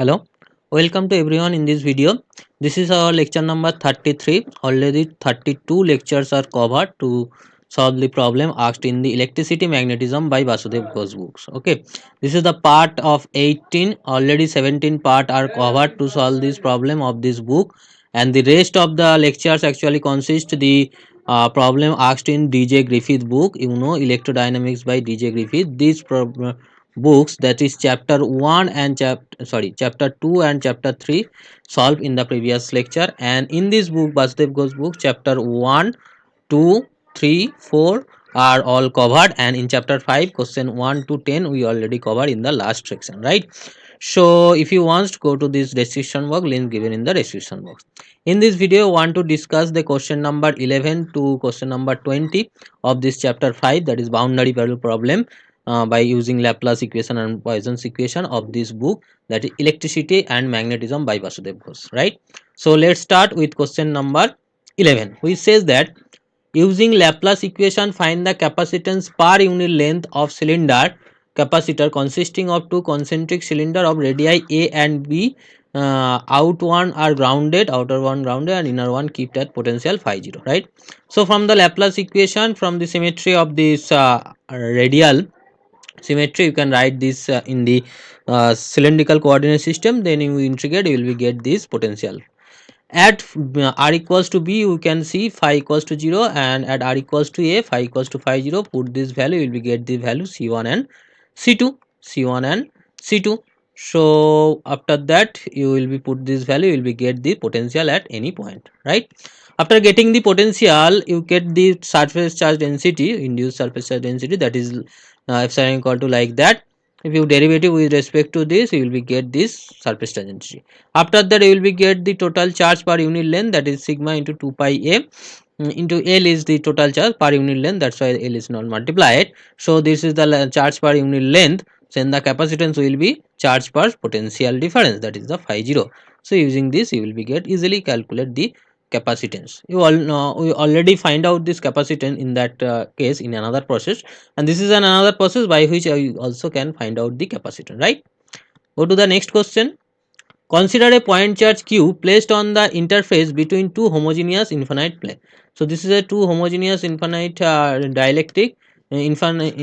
Hello, welcome to everyone in this video. This is our lecture number 33. Already 32 lectures are covered to solve the problem asked in the electricity magnetism by Vasudev Ghosh books. Okay, this is the part of 18. Already 17 part are covered to solve this problem of this book, and the rest of the lectures actually consist the problem asked in DJ Griffith book. You know, electrodynamics by DJ Griffith. This problem books, that is chapter 1 and chapter 2 and chapter 3 solved in the previous lecture, and in this book Vasudev Ghosh book chapter 1, 2, 3, 4 are all covered, and in chapter 5 question 1 to 10 we already covered in the last section, right? So if you want to go to this description box, link given in the description box. In this video I want to discuss the question number 11 to question number 20 of this chapter 5, that is boundary value problem, by using Laplace equation and Poisson's equation of this book, that is electricity and magnetism by Vasudev Ghosh, right? So let's start with question number 11, which says that using Laplace equation find the capacitance per unit length of cylinder capacitor consisting of two concentric cylinder of radii A and B. Out one are grounded, outer one grounded, and inner one kept at potential phi 0, right? So from the Laplace equation, from the symmetry of this radial symmetry, you can write this in the cylindrical coordinate system, then you integrate, you will be get this potential. At r equals to b, you can see phi equals to 0, and at r equals to a, phi equals to phi 0, put this value, you will be get the value c1 and c2 and c2. So after that you will be put this value, you will be get the potential at any point, right? After getting the potential, you get the surface charge density, induced surface charge density, that is epsilon equal to like that. If you derivative with respect to this, you will be get this surface charge density. After that you will be get the total charge per unit length, that is sigma into 2 pi a into L is the total charge per unit length, that's why L is not multiplied. So this is the charge per unit length, then the capacitance will be charge per potential difference, that is the phi 0. So using this you will be get easily calculate the capacitance. You all know, we already find out this capacitance in that case in another process, and this is another process by which I also can find out the capacitance, right? Go to the next question. Consider a point charge q placed on the interface between two homogeneous infinite plane. So this is a two homogeneous infinite dielectric, infinite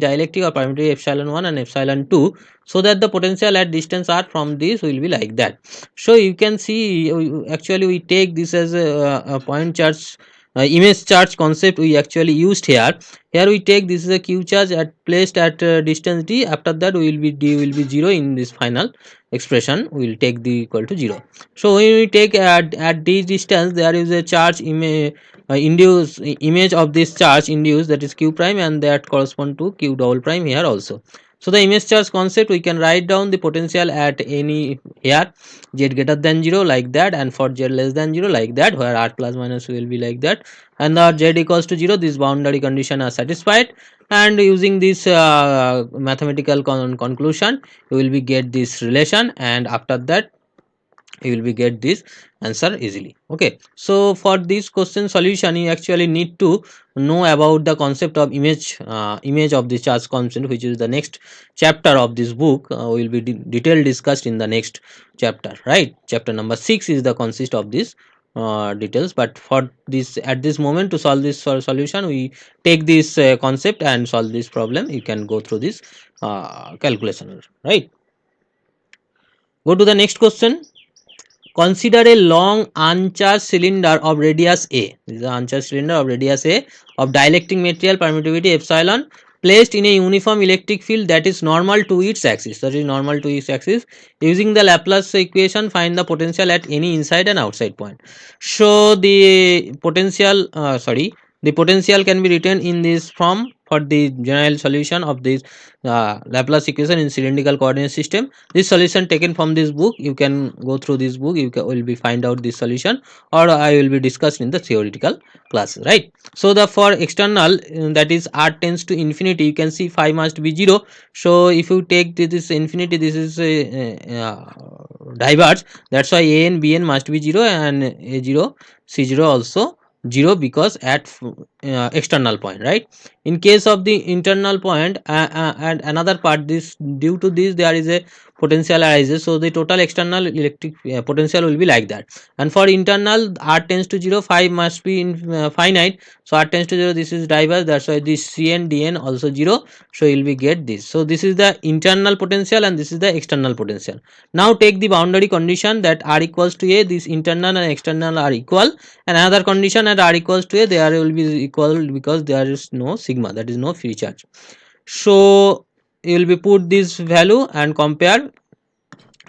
dielectric or permittivity epsilon 1 and epsilon 2, so that the potential at distance r from this will be like that. So you can see, actually we take this as a point charge image charge concept we actually used here. Here we take this is a q charge at placed at distance d. After that we will be d will be 0 in this final expression, we will take the equal to 0. So when we take at this distance, there is a charge induce image of this charge induced, that is q prime, and that correspond to q double prime here also. So the image charge concept, we can write down the potential at any here z greater than 0 like that, and for z less than 0 like that, where r plus minus will be like that, and the z equals to 0, this boundary condition are satisfied, and using this mathematical conclusion you will be get this relation, and after that you will be get this answer easily. Okay, so for this question solution you actually need to know about the concept of image of the charge constant, which is the next chapter of this book, will be detailed discussed in the next chapter, right? Chapter number 6 is the consist of this details, but for this at this moment to solve this solution, we take this concept and solve this problem. You can go through this calculation, right? Go to the next question. Consider a long uncharged cylinder of radius a. This is an uncharged cylinder of radius a of dielectric material permittivity epsilon placed in a uniform electric field that is normal to its axis. That is normal to its axis. Using the Laplace equation, find the potential at any inside and outside point. So the potential, the potential can be written in this form for the general solution of this Laplace equation in cylindrical coordinate system. This solution taken from this book, you can go through this book, you will be find out this solution, or I will be discussed in the theoretical classes, right? So the for external, that is r tends to infinity, you can see phi must be 0. So if you take this infinity, this is diverge, that's why an bn must be 0, and a0 c0 also 0, because at external point, right? In case of the internal point and another part, this due to this there is a potential arises, so the total external electric potential will be like that. And for internal, r tends to 0, phi must be in finite, so r tends to 0, this is diverse, that's why this cn dn also 0, so you will be get this. So this is the internal potential and this is the external potential. Now take the boundary condition that r equals to a, this internal and external are equal, and another condition at r equals to a, they are will be equal because there is no sigma, that is no free charge. So you will be put this value and compare,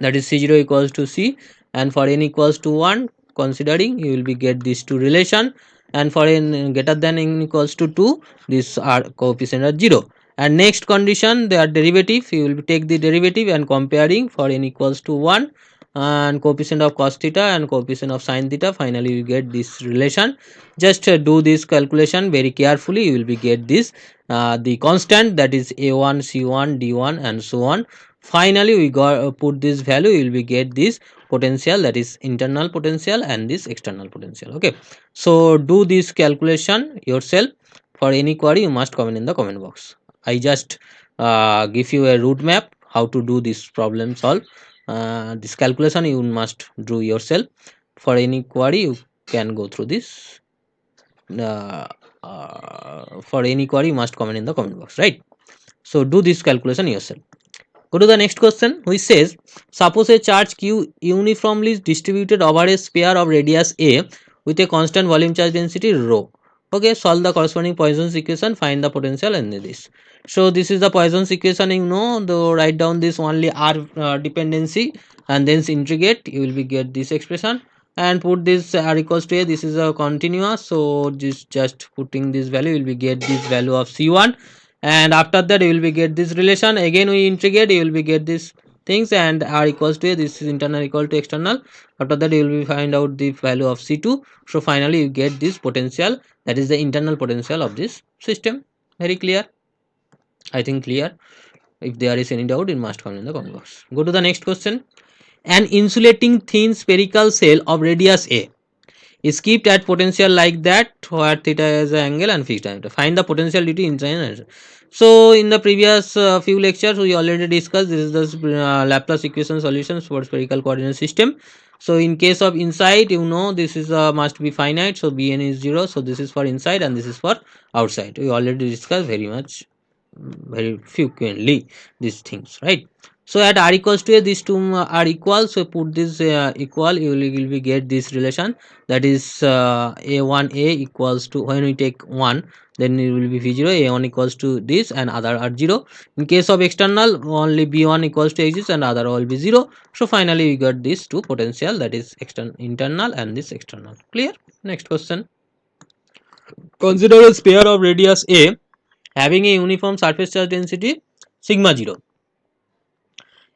that is c0 equals to c, and for n equals to 1 considering, you will be get these two relation, and for n greater than n equals to 2, this are coefficient are 0. And next condition, their derivative, you will take the derivative and comparing for n equals to 1, and coefficient of cos theta and coefficient of sin theta, finally you get this relation. Just do this calculation very carefully, you will be get this the constant, that is a1 c1 d1 and so on. Finally we got put this value, you will be get this potential, that is internal potential and this external potential. Okay, so do this calculation yourself. For any query you must comment in the comment box. I just give you a roadmap how to do this problem solve. This calculation you must do yourself. For any query you can go through this. For any query you must comment in the comment box, right? So do this calculation yourself. Go to the next question, which says, suppose a charge q uniformly distributed over a sphere of radius a with a constant volume charge density rho. Okay, solve the corresponding Poisson's equation, find the potential and this. So this is the Poisson's equation, you know, though write down this only r dependency and then integrate, you will be get this expression, and put this r equals to a, this is a continuous, so just putting this value, you will be get this value of c1, and after that you will be get this relation, again we integrate, you will be get this things, and r equals to a, this is internal equal to external, after that you will be find out the value of c2, so finally you get this potential, that is the internal potential of this system. Very clear? I think clear. If there is any doubt, you must comment in the comment box. Go to the next question. An insulating thin spherical cell of radius a is kept at potential like that where theta is the angle and fixed diameter. Find the potential due to inclination. So in the previous few lectures we already discussed, this is the Laplace equation solutions for spherical coordinate system. So in case of inside, you know, this is must be finite, so bn is 0, so this is for inside and this is for outside. We already discussed very much, very frequently these things, right? So at r equals to a, these two are equal, so put this equal, you will be get this relation, that is a1 a equals to, when we take 1 then it will be v0, a1 equals to this and other are 0. In case of external, only b1 equals to exists and other will be 0. So finally we got these two potential, that is external internal and this external. Clear? Next question. Consider a sphere of radius a having a uniform surface charge density sigma 0.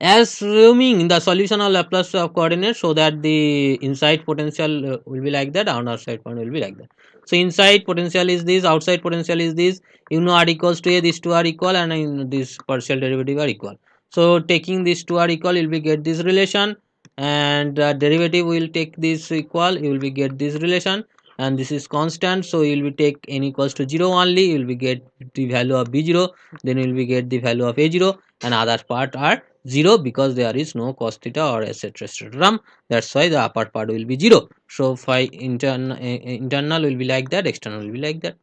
Assuming the solution of Laplace of coordinates, so that the inside potential will be like that and outside point will be like that. So inside potential is this, outside potential is this, you know, r equals to a, these two are equal and this partial derivative are equal. So taking these two are equal, you will be get this relation, and derivative will take this equal, you will be get this relation, and this is constant, so you will be take n equals to 0 only, you will be get the value of b0, then you will be get the value of a0, and other part are 0 because there is no cos theta or etc etc, that's why the upper part will be 0. So phi internal will be like that, external will be like that.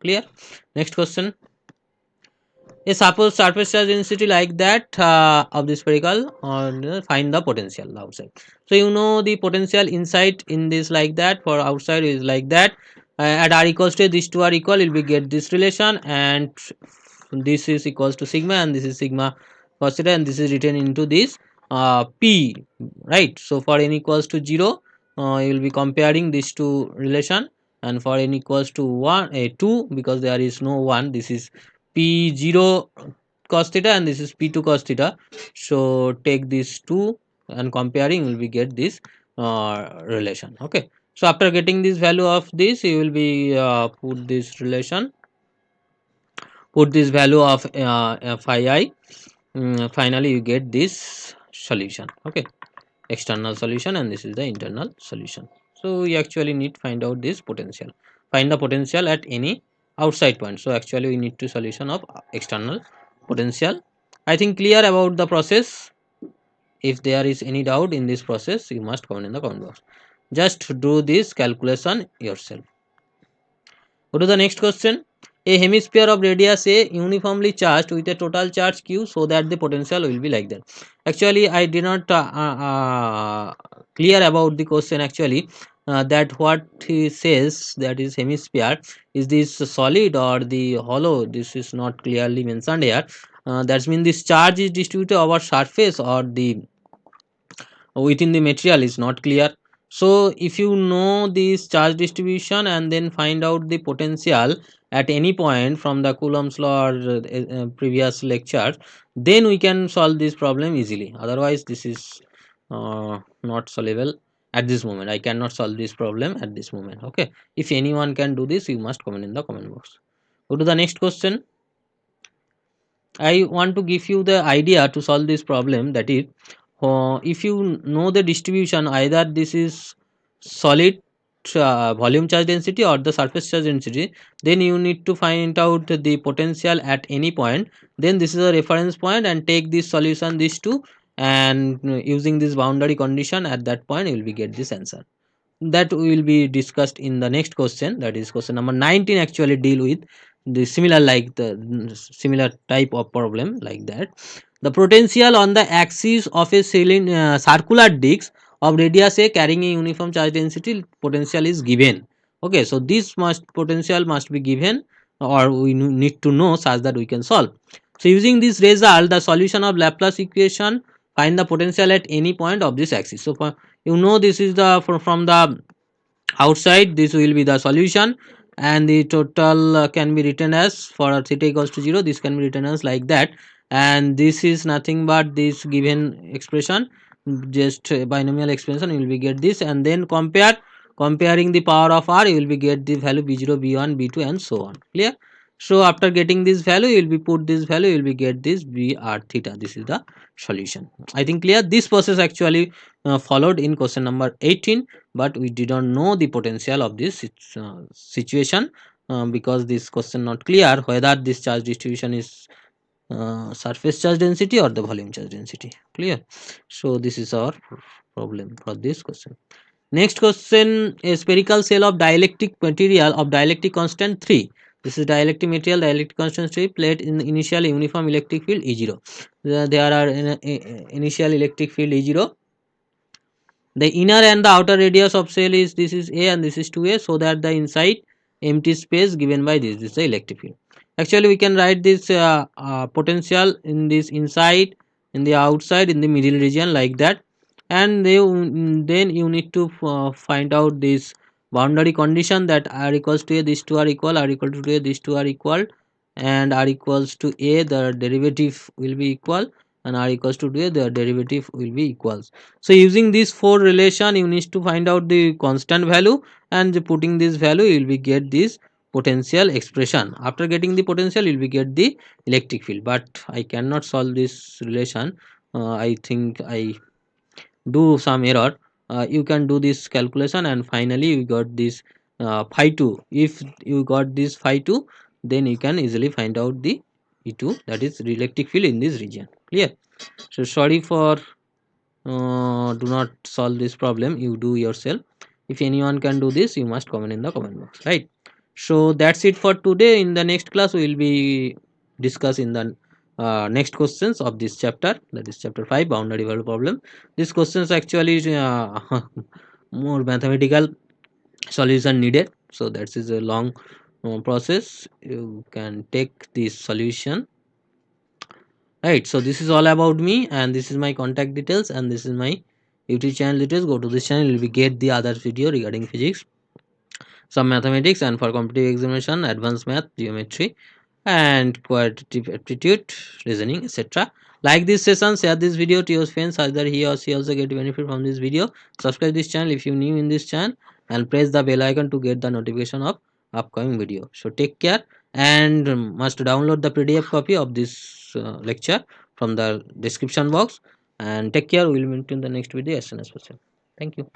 Clear? Next question. A suppose surface charge density like that of the spherical, or find the potential outside. So you know the potential inside in this like that, for outside is like that. At r equals to, these two are equal, will be get this relation, and this is equals to sigma and this is sigma cos theta, and this is written into this p, right? So for n equals to 0, you will be comparing these two relation, and for n equals to 1 2, because there is no 1, this is p0 cos theta and this is p2 cos theta, so take these two and comparing, will be get this relation. Okay, so after getting this value of this, you will be put this relation, put this value of phi I, finally you get this solution. Okay, external solution and this is the internal solution. So we actually need find out this potential, find the potential at any outside point. So actually we need to solution of external potential. I think clear about the process. If there is any doubt in this process, you must comment in the comment box. Just do this calculation yourself. Go to the next question. A hemisphere of radius A uniformly charged with a total charge Q, so that the potential will be like that. Actually, I did not clear about the question actually. That what he says, that is hemisphere, is this solid or the hollow? This is not clearly mentioned here. That means this charge is distributed over surface or the within the material is not clear. So if you know this charge distribution and then find out the potential at any point from the Coulomb's law or previous lectures, then we can solve this problem easily. Otherwise this is not solvable at this moment. I cannot solve this problem at this moment. Okay, if anyone can do this, you must comment in the comment box. Go to the next question. I want to give you the idea to solve this problem, that is, if you know the distribution, either this is solid volume charge density or the surface charge density, then you need to find out the potential at any point. Then this is a reference point and take this solution, these two, and using this boundary condition at that point you will be get this answer. That will be discussed in the next question, that is question number 19. Actually deal with the similar, like the similar type of problem like that. The potential on the axis of a circular disc of radius a carrying a uniform charge density potential is given. Okay, so this must potential must be given, or we need to know such that we can solve. So using this result, the solution of Laplace equation, find the potential at any point of this axis. So for, you know, this is the from the outside, this will be the solution, and the total can be written as, for theta equals to 0, this can be written as like that, and this is nothing but this given expression, just binomial expression, you will be get this, and then comparing the power of r, you will be get the value b0, b1, b2 and so on. Clear? So after getting this value, you will be put this value, you will be get this br theta. This is the solution. I think clear. This process actually followed in question number 18, but we did not know the potential of this situation, because this question not clear whether this charge distribution is surface charge density or the volume charge density. Clear? So this is our problem for this question. Next question, a spherical shell of dielectric material of dielectric constant 3. This is dielectric material, dielectric constant 3, plate in initial uniform electric field E0. There are initial electric field E0. The inner and the outer radius of cell is, this is A and this is 2A, so that the inside empty space given by this is the electric field. Actually we can write this potential in this inside, in the outside, in the middle region like that, and then you need to find out this boundary condition, that r equals to a, these two are equal, r equal to a, these two are equal, and r equals to a, the derivative will be equal, and r equals to a, the derivative will be equals. So using this four relation, you need to find out the constant value, and putting this value you will be get this potential expression. After getting the potential you will be get the electric field, but I cannot solve this relation. I think I do some error. You can do this calculation, and finally you got this phi 2. If you got this phi 2, then you can easily find out the E2, that is electric field in this region. Clear? So sorry for do not solve this problem, you do yourself. If anyone can do this, you must comment in the comment box, right? So that's it for today. In the next class we will be discussing the next questions of this chapter, that is chapter 5, boundary value problem. These questions actually more mathematical solution needed, so that is a long process. You can take this solution, right? So this is all about me, and this is my contact details, and this is my YouTube channel details. Go to this channel, you will be get the other video regarding physics, some mathematics, and for competitive examination, advanced math, geometry, and quantitative aptitude, reasoning, etc. Like this session, share this video to your friends, either he or she also get benefit from this video. Subscribe this channel if you new in this channel, and press the bell icon to get the notification of upcoming video. So take care, and must download the PDF copy of this lecture from the description box, and take care. We will meet in the next video as soon as possible. Thank you.